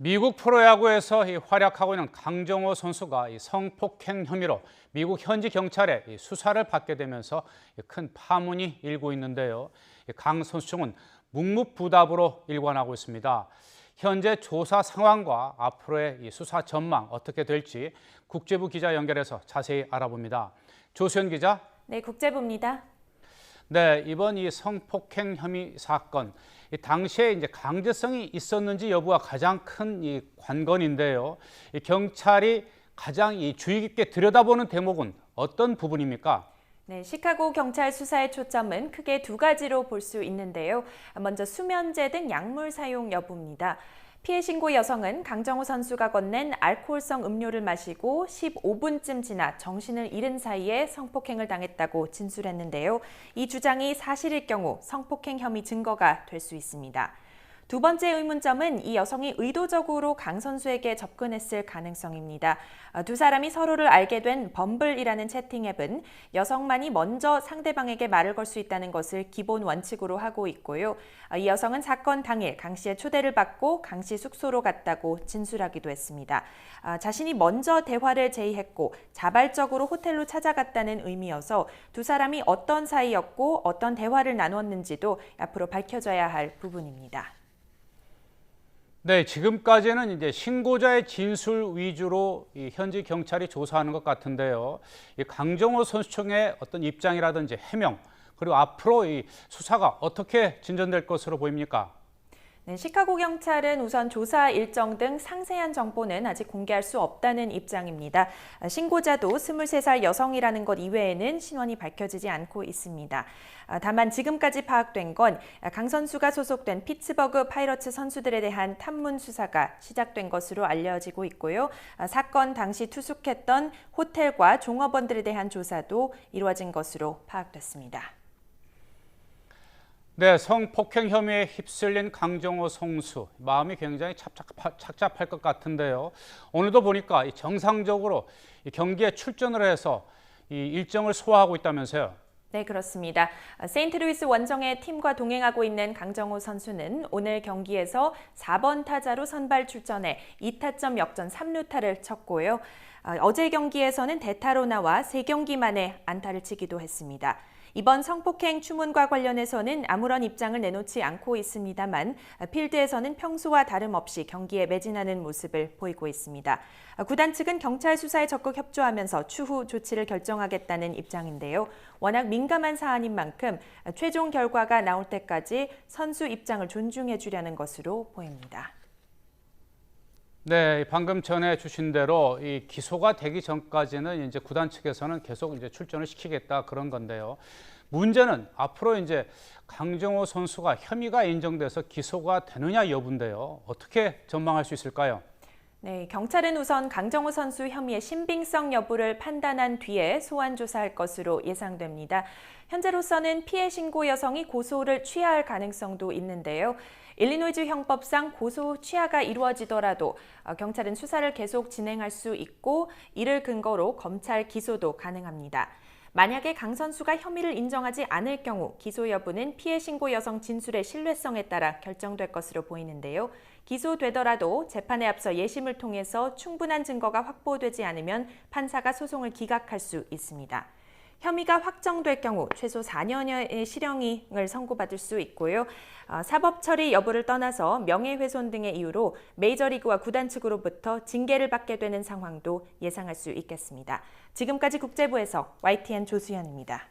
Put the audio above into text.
미국 프로야구에서 활약하고 있는 강정호 선수가 성폭행 혐의로 미국 현지 경찰의 수사를 받게 되면서 큰 파문이 일고 있는데요. 강 선수 측은 묵묵부답으로 일관하고 있습니다. 현재 조사 상황과 앞으로의 수사 전망 어떻게 될지 국제부 기자 연결해서 자세히 알아봅니다. 조수연 기자. 네, 국제부입니다. 네, 이번 이 성폭행 혐의 사건, 당시에 이제 강제성이 있었는지 여부가 가장 큰 이 관건인데요. 이 경찰이 가장 이 주의 깊게 들여다보는 대목은 어떤 부분입니까? 네, 시카고 경찰 수사의 초점은 크게 두 가지로 볼 수 있는데요. 먼저 수면제 등 약물 사용 여부입니다. 피해 신고 여성은 강정호 선수가 건넨 알코올성 음료를 마시고 15분쯤 지나 정신을 잃은 사이에 성폭행을 당했다고 진술했는데요. 이 주장이 사실일 경우 성폭행 혐의 증거가 될 수 있습니다. 두 번째 의문점은 이 여성이 의도적으로 강 선수에게 접근했을 가능성입니다. 두 사람이 서로를 알게 된 범블이라는 채팅 앱은 여성만이 먼저 상대방에게 말을 걸 수 있다는 것을 기본 원칙으로 하고 있고요. 이 여성은 사건 당일 강 씨의 초대를 받고 강 씨 숙소로 갔다고 진술하기도 했습니다. 자신이 먼저 대화를 제의했고 자발적으로 호텔로 찾아갔다는 의미여서 두 사람이 어떤 사이였고 어떤 대화를 나눴는지도 앞으로 밝혀져야 할 부분입니다. 네, 지금까지는 이제 신고자의 진술 위주로 이 현지 경찰이 조사하는 것 같은데요. 이 강정호 선수 측의 어떤 입장이라든지 해명, 그리고 앞으로 이 수사가 어떻게 진전될 것으로 보입니까? 네, 시카고 경찰은 우선 조사 일정 등 상세한 정보는 아직 공개할 수 없다는 입장입니다. 신고자도 23살 여성이라는 것 이외에는 신원이 밝혀지지 않고 있습니다. 다만 지금까지 파악된 건 강 선수가 소속된 피츠버그 파이러츠 선수들에 대한 탐문 수사가 시작된 것으로 알려지고 있고요. 사건 당시 투숙했던 호텔과 종업원들에 대한 조사도 이루어진 것으로 파악됐습니다. 네, 성폭행 혐의에 휩쓸린 강정호 선수, 마음이 굉장히 착잡할 것 같은데요. 오늘도 보니까 정상적으로 경기에 출전을 해서 이 일정을 소화하고 있다면서요. 네, 그렇습니다. 세인트루이스 원정의 팀과 동행하고 있는 강정호 선수는 오늘 경기에서 4번 타자로 선발 출전해 2타점 역전 3루타를 쳤고요. 어제 경기에서는 대타로 나와 3경기 만에 안타를 치기도 했습니다. 이번 성폭행 추문과 관련해서는 아무런 입장을 내놓지 않고 있습니다만 필드에서는 평소와 다름없이 경기에 매진하는 모습을 보이고 있습니다. 구단 측은 경찰 수사에 적극 협조하면서 추후 조치를 결정하겠다는 입장인데요. 워낙 민감한 사안인 만큼 최종 결과가 나올 때까지 선수 입장을 존중해 주려는 것으로 보입니다. 네, 방금 전해 주신 대로 이 기소가 되기 전까지는 이제 구단 측에서는 계속 이제 출전을 시키겠다 그런 건데요. 문제는 앞으로 이제 강정호 선수가 혐의가 인정돼서 기소가 되느냐 여부인데요. 어떻게 전망할 수 있을까요? 네, 경찰은 우선 강정호 선수 혐의의 신빙성 여부를 판단한 뒤에 소환 조사할 것으로 예상됩니다. 현재로서는 피해 신고 여성이 고소를 취하할 가능성도 있는데요. 일리노이주 형법상 고소 취하가 이루어지더라도 경찰은 수사를 계속 진행할 수 있고 이를 근거로 검찰 기소도 가능합니다. 만약에 강 선수가 혐의를 인정하지 않을 경우 기소 여부는 피해 신고 여성 진술의 신뢰성에 따라 결정될 것으로 보이는데요. 기소되더라도 재판에 앞서 예심을 통해서 충분한 증거가 확보되지 않으면 판사가 소송을 기각할 수 있습니다. 혐의가 확정될 경우 최소 4년의 실형을 선고받을 수 있고요. 사법 처리 여부를 떠나서 명예훼손 등의 이유로 메이저리그와 구단 측으로부터 징계를 받게 되는 상황도 예상할 수 있겠습니다. 지금까지 국제부에서 YTN 조수연입니다.